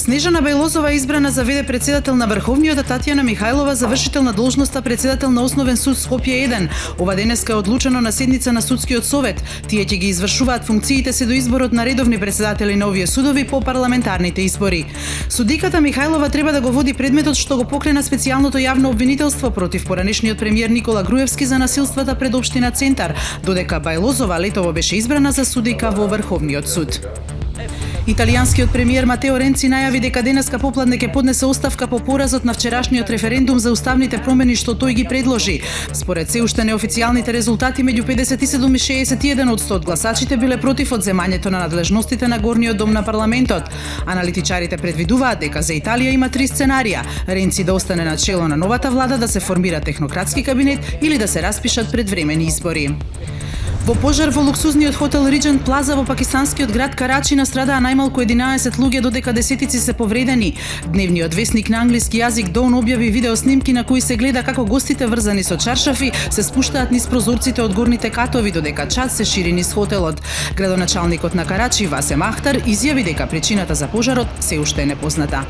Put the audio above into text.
Снежана Бајлозова е избрана за ВД председател на Врховниот, а Татјана Михајлова за вршител на должноста председател на Основен суд Скопје 1. Ова денеска е одлучено на седница на судскиот совет. Тие ќе ги извршуваат функциите се до изборот на редовни председатели на овие судови по парламентарните избори. Судиката Михајлова треба да го води предметот што го покрена специјалното јавно обвинителство против поранешниот премиер Никола Груевски за насилствата пред општина Центар, додека Бајлозова летово беше избрана за судика во Врховниот суд. Италијанскиот премиер Матео Ренци најави дека денеска попладне ќе поднесе оставка по поразот на вчерашниот референдум за уставните промени што тој ги предложи. Според се уште неофицијалните резултати, меѓу 57 и 61 од 100 од гласачите биле против одземањето на надлежностите на горниот дом на парламентот. Аналитичарите предвидуваат дека за Италија има 3 сценарија: Ренци да остане на чело на новата влада, да се формира технократски кабинет или да се распишат предвремени избори. Во пожар во луксузниот хотел Regent Plaza во пакистанскиот град Карачи настрадаа најмалку 11 луѓе, додека десетици се повредени. Дневниот весник на англиски јазик Dawn објави видео снимки на кои се гледа како гостите врзани со чаршафи се спуштаат низ прозорците од горните катови, додека чад се шири низ хотелот. Градоначалникот на Карачи Васем Ахтар изјави дека причината за пожарот се уште е непозната.